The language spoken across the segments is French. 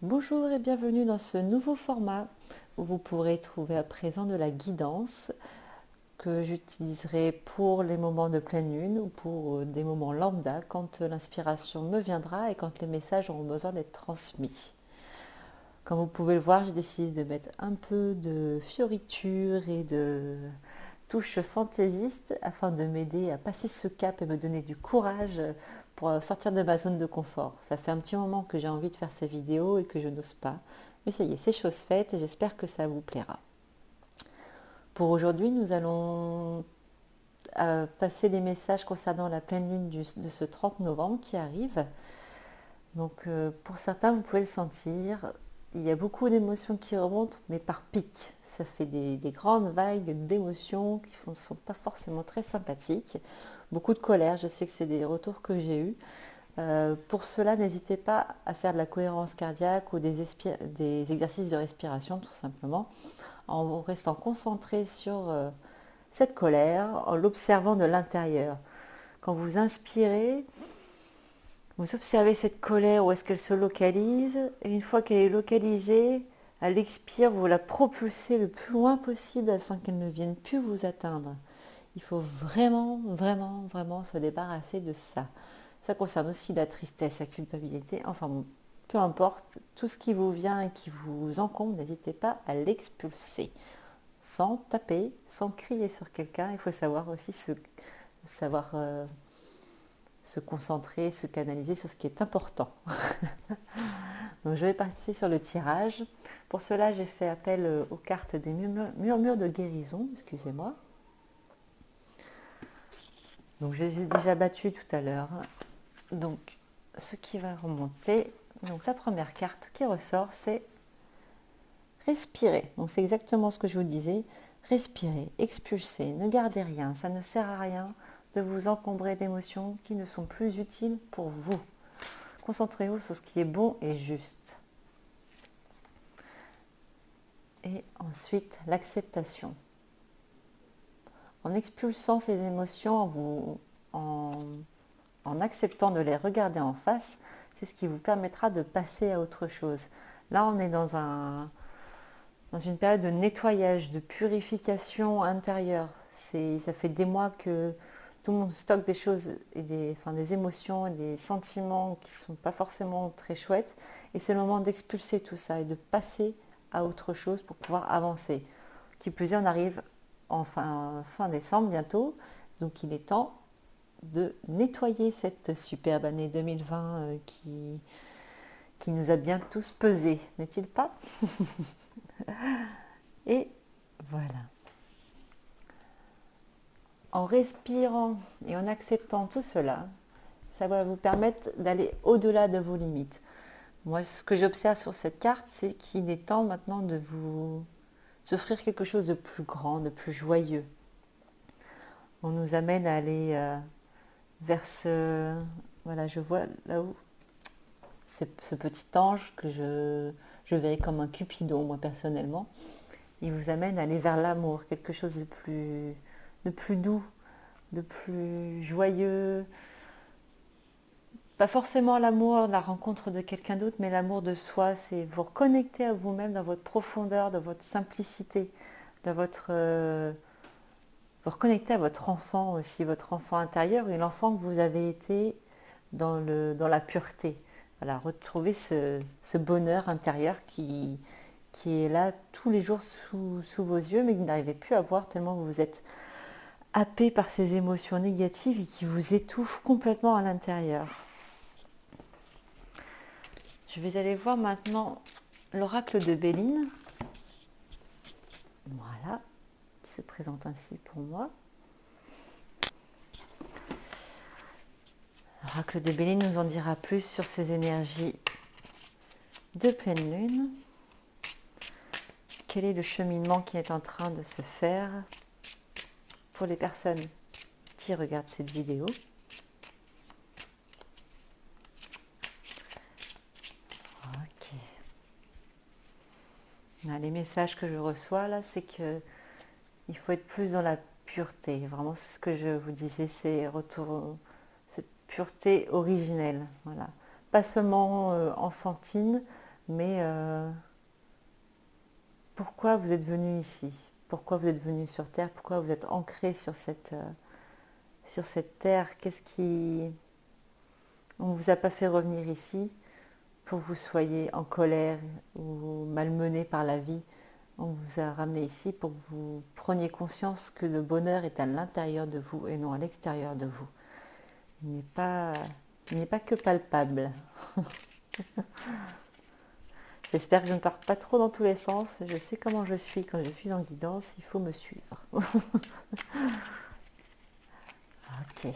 Bonjour et bienvenue dans ce nouveau format où vous pourrez trouver à présent de la guidance que j'utiliserai pour les moments de pleine lune ou pour des moments lambda quand l'inspiration me viendra et quand les messages auront besoin d'être transmis. Comme vous pouvez le voir, j'ai décidé de mettre un peu de fioriture et de touches fantaisistes afin de m'aider à passer ce cap et me donner du courage pour sortir de ma zone de confort. Ça fait un petit moment que j'ai envie de faire ces vidéos et que je n'ose pas. Mais ça y est, c'est chose faite et j'espère que ça vous plaira. Pour aujourd'hui, nous allons passer des messages concernant la pleine lune de ce 30 novembre qui arrive. Donc pour certains, vous pouvez le sentir, il y a beaucoup d'émotions qui remontent, mais par pic. Ça fait des grandes vagues d'émotions qui ne sont pas forcément très sympathiques. Beaucoup de colère, je sais que c'est des retours que j'ai eus. Pour cela, n'hésitez pas à faire de la cohérence cardiaque ou des exercices de respiration, tout simplement, en restant concentré sur cette colère, en l'observant de l'intérieur. Quand vous inspirez, vous observez cette colère, où est-ce qu'elle se localise, et une fois qu'elle est localisée, à l'expire, vous la propulsez le plus loin possible afin qu'elle ne vienne plus vous atteindre. Il faut vraiment, vraiment, vraiment se débarrasser de ça. Ça concerne aussi la tristesse, la culpabilité, enfin bon, peu importe, tout ce qui vous vient et qui vous encombre, n'hésitez pas à l'expulser. Sans taper, sans crier sur quelqu'un, il faut savoir aussi savoir se concentrer, se canaliser sur ce qui est important. Donc je vais passer sur le tirage. Pour cela, j'ai fait appel aux cartes des murmures de guérison, excusez-moi. Donc je les ai déjà battues tout à l'heure. Donc ce qui va remonter, donc la première carte qui ressort, c'est respirer. Donc c'est exactement ce que je vous disais. Respirez, expulsez, ne gardez rien. Ça ne sert à rien de vous encombrer d'émotions qui ne sont plus utiles pour vous. Concentrez-vous sur ce qui est bon et juste. Et ensuite, l'acceptation. En expulsant ces émotions, en acceptant de les regarder en face, c'est ce qui vous permettra de passer à autre chose. Là, on est dans une période de nettoyage, de purification intérieure. Ça fait des mois que tout le monde stocke des choses et des émotions et des sentiments qui ne sont pas forcément très chouettes. Et c'est le moment d'expulser tout ça et de passer à autre chose pour pouvoir avancer. Qui plus est, on arrive fin décembre bientôt, donc il est temps de nettoyer cette superbe année 2020 qui nous a bien tous pesés, n'est-il pas? Et voilà. En respirant et en acceptant tout cela, ça va vous permettre d'aller au-delà de vos limites. Moi, ce que j'observe sur cette carte, c'est qu'il est temps maintenant de vous offrir quelque chose de plus grand, de plus joyeux. On nous amène à aller vers ce... Voilà, je vois là-haut ce petit ange que je verrais comme un cupidon, moi personnellement. Il vous amène à aller vers l'amour, quelque chose de plus doux, de plus joyeux. Pas forcément l'amour, la rencontre de quelqu'un d'autre, mais l'amour de soi, c'est vous reconnecter à vous-même dans votre profondeur, dans votre simplicité, dans vous reconnecter à votre enfant aussi, votre enfant intérieur et l'enfant que vous avez été dans la pureté. Voilà, retrouver ce bonheur intérieur qui est là tous les jours sous vos yeux, mais que vous n'arrivez plus à voir tellement vous êtes happé par ces émotions négatives et qui vous étouffent complètement à l'intérieur. Je vais aller voir maintenant l'oracle de Béline. Voilà, qui se présente ainsi pour moi. L'oracle de Béline nous en dira plus sur ces énergies de pleine lune. Quel est le cheminement qui est en train de se faire pour les personnes qui regardent cette vidéo? Ok. Les messages que je reçois là, c'est que il faut être plus dans la pureté. Vraiment, c'est ce que je vous disais, c'est cette pureté originelle. Voilà. Pas seulement enfantine, Mais pourquoi vous êtes venu ici? Pourquoi vous êtes venu sur Terre? Pourquoi vous êtes ancré sur cette terre? Qu'est-ce qui... On ne vous a pas fait revenir ici pour que vous soyez en colère ou malmené par la vie. On vous a ramené ici pour que vous preniez conscience que le bonheur est à l'intérieur de vous et non à l'extérieur de vous. Il n'est pas que palpable. J'espère que je ne pars pas trop dans tous les sens. Je sais comment je suis quand je suis en guidance. Il faut me suivre. Ok.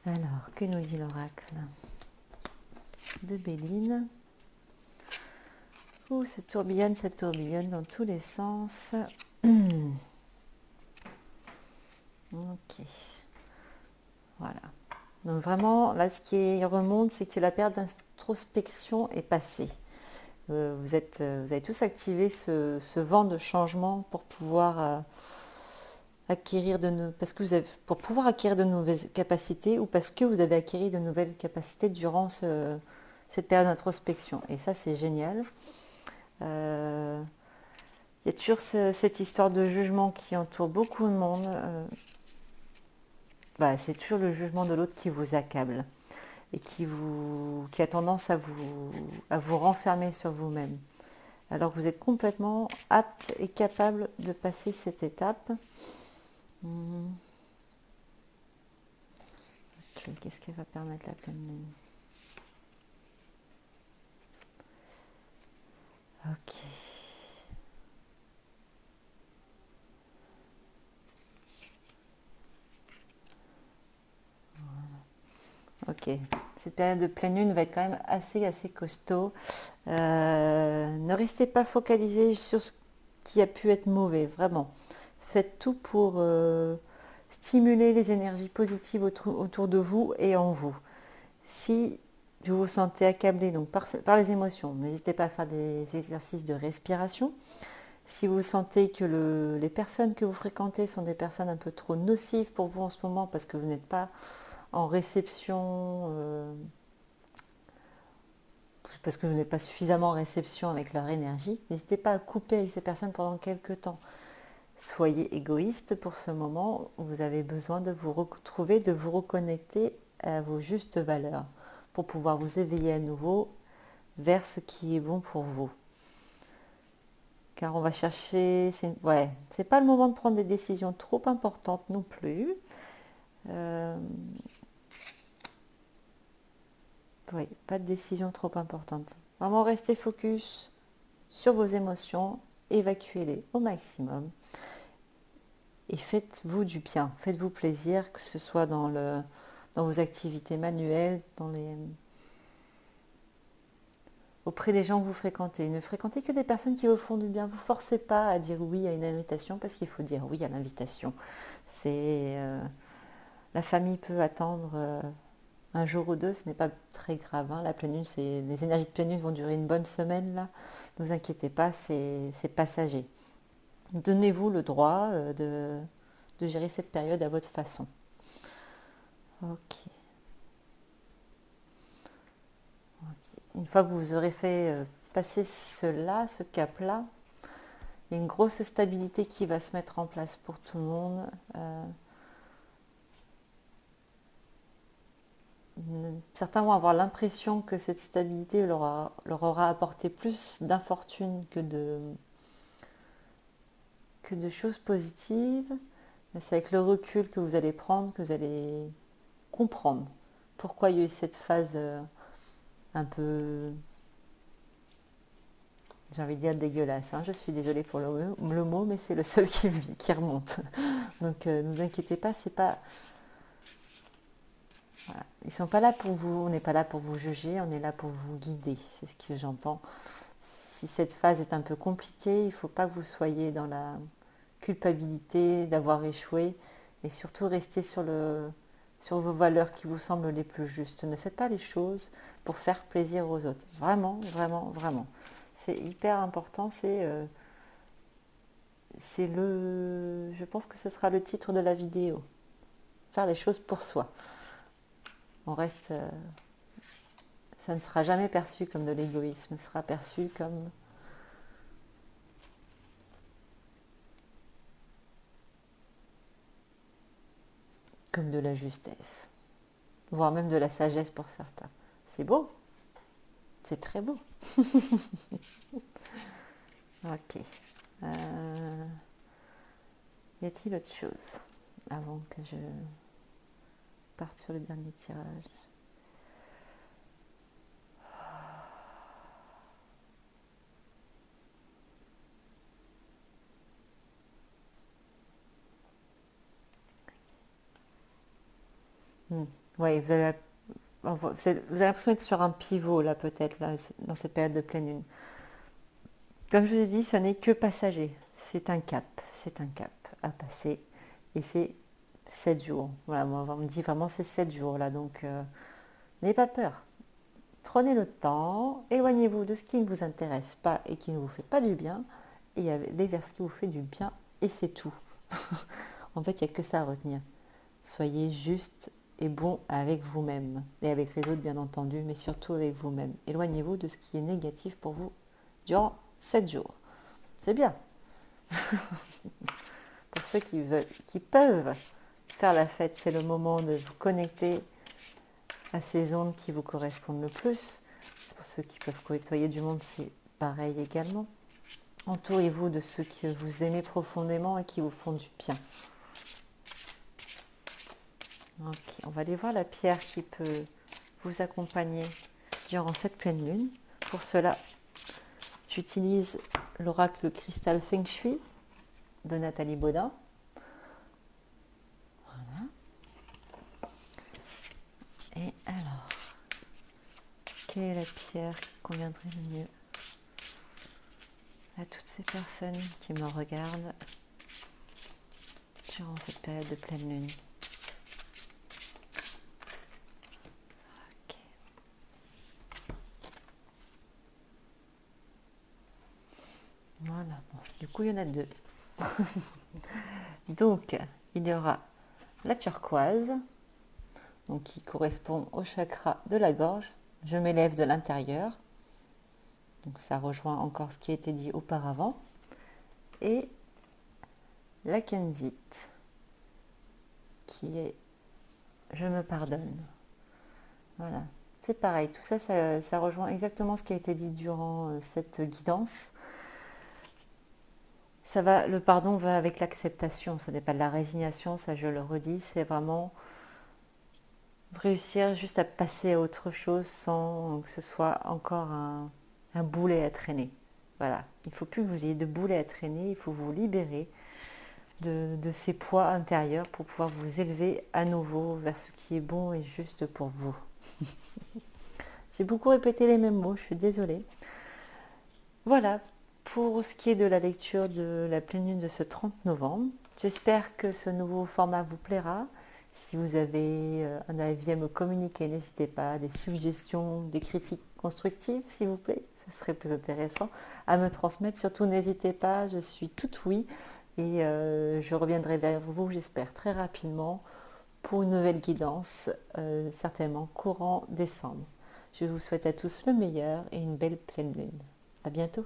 Alors, que nous dit l'oracle de Béline? Ouh, ça tourbillonne dans tous les sens. Ok. Voilà. Donc vraiment, là, ce qui remonte, c'est que la période d'introspection est passée. Vous avez tous activé ce vent de changement pour pouvoir acquérir parce que pour pouvoir acquérir de nouvelles capacités ou parce que vous avez acquis de nouvelles capacités durant cette période d'introspection. Et ça, c'est génial. Il y a toujours cette histoire de jugement qui entoure beaucoup de monde. C'est toujours le jugement de l'autre qui vous accable et qui a tendance à vous renfermer sur vous-même. Alors que vous êtes complètement apte et capable de passer cette étape. Ok, qu'est-ce qu'elle va permettre la pleine lune? Ok. Ok. Cette période de pleine lune va être quand même assez costaud. Ne restez pas focalisé sur ce qui a pu être mauvais, vraiment. Faites tout pour stimuler les énergies positives autour de vous et en vous. Si vous vous sentez accablé donc par les émotions, n'hésitez pas à faire des exercices de respiration. Si vous sentez que les personnes que vous fréquentez sont des personnes un peu trop nocives pour vous en ce moment parce que vous n'êtes pas en réception, parce que vous n'êtes pas suffisamment en réception avec leur énergie, n'hésitez pas à couper avec ces personnes pendant quelques temps. Soyez égoïste pour ce moment où vous avez besoin de vous retrouver, de vous reconnecter à vos justes valeurs pour pouvoir vous éveiller à nouveau vers ce qui est bon pour vous. Car on va chercher, c'est pas le moment de prendre des décisions trop importantes non plus. Oui, pas de décision trop importante. Vraiment restez focus sur vos émotions, évacuez-les au maximum et faites-vous du bien, faites-vous plaisir, que ce soit dans vos activités manuelles, auprès des gens que vous fréquentez. Ne fréquentez que des personnes qui vous font du bien. Vous ne forcez pas à dire oui à une invitation parce qu'il faut dire oui à l'invitation. La famille peut attendre un jour ou deux, ce n'est pas très grave. Hein. La pleine lune, les énergies de pleine lune vont durer une bonne semaine là. Ne vous inquiétez pas, c'est passager. Donnez-vous le droit de gérer cette période à votre façon. Ok. Une fois que vous aurez fait passer ce cap-là, il y a une grosse stabilité qui va se mettre en place pour tout le monde. Certains vont avoir l'impression que cette stabilité leur aura apporté plus d'infortune que de choses positives. C'est avec le recul que vous allez prendre, que vous allez comprendre pourquoi il y a eu cette phase un peu, j'ai envie de dire dégueulasse. Hein. Je suis désolée pour le mot, mais c'est le seul qui remonte. Donc ne vous inquiétez pas, c'est pas... Voilà. Ils sont pas là pour vous, on n'est pas là pour vous juger, on est là pour vous guider. C'est ce que j'entends. Si cette phase est un peu compliquée, il ne faut pas que vous soyez dans la culpabilité d'avoir échoué et surtout rester sur vos valeurs qui vous semblent les plus justes. Ne faites pas les choses pour faire plaisir aux autres. Vraiment, vraiment, vraiment. C'est hyper important. Je pense que ce sera le titre de la vidéo. Faire les choses pour soi. On reste, Ça ne sera jamais perçu comme de l'égoïsme, ce sera perçu comme de la justesse, voire même de la sagesse pour certains. C'est beau, c'est très beau. Ok. Y a-t-il autre chose avant que je parte sur le dernier tirage? Oui, vous avez l'impression d'être sur un pivot là peut-être là dans cette période de pleine lune. Comme je vous ai dit, ce n'est que passager. C'est un cap à passer. Et c'est 7 jours. Voilà, moi on me dit vraiment c'est 7 jours là, donc n'ayez pas peur. Prenez le temps, éloignez-vous de ce qui ne vous intéresse pas et qui ne vous fait pas du bien, et allez vers ce qui vous fait du bien, et c'est tout. En fait, il n'y a que ça à retenir. Soyez juste et bon avec vous-même, et avec les autres bien entendu, mais surtout avec vous-même. Éloignez-vous de ce qui est négatif pour vous durant 7 jours. C'est bien. Pour ceux qui peuvent faire la fête, c'est le moment de vous connecter à ces ondes qui vous correspondent le plus. Pour ceux qui peuvent côtoyer du monde, c'est pareil également. Entourez-vous de ceux que vous aimez profondément et qui vous font du bien. Ok, on va aller voir la pierre qui peut vous accompagner durant cette pleine lune. Pour cela, j'utilise l'oracle cristal Feng Shui de Nathalie Baudin. Voilà. Et alors, quelle est la pierre qui conviendrait le mieux à toutes ces personnes qui me regardent durant cette période de pleine lune? Ok. Voilà, bon, du coup il y en a deux. Donc, il y aura la turquoise, donc qui correspond au chakra de la gorge. Je m'élève de l'intérieur, donc ça rejoint encore ce qui a été dit auparavant. Et la kenzite, qui est je me pardonne. Voilà, c'est pareil, tout ça, ça rejoint exactement ce qui a été dit durant cette guidance. Le pardon va avec l'acceptation, ce n'est pas de la résignation, ça je le redis, c'est vraiment réussir juste à passer à autre chose sans que ce soit encore un boulet à traîner. Voilà, il ne faut plus que vous ayez de boulet à traîner, il faut vous libérer de ces poids intérieurs pour pouvoir vous élever à nouveau vers ce qui est bon et juste pour vous. J'ai beaucoup répété les mêmes mots, je suis désolée. Voilà, pour ce qui est de la lecture de la pleine lune de ce 30 novembre. J'espère que ce nouveau format vous plaira. Si vous avez un avis à me communiquer, n'hésitez pas, des suggestions, des critiques constructives, s'il vous plaît, ça serait plus intéressant à me transmettre. Surtout, n'hésitez pas, je suis toute oui et je reviendrai vers vous, j'espère, très rapidement pour une nouvelle guidance, certainement courant décembre. Je vous souhaite à tous le meilleur et une belle pleine lune. À bientôt.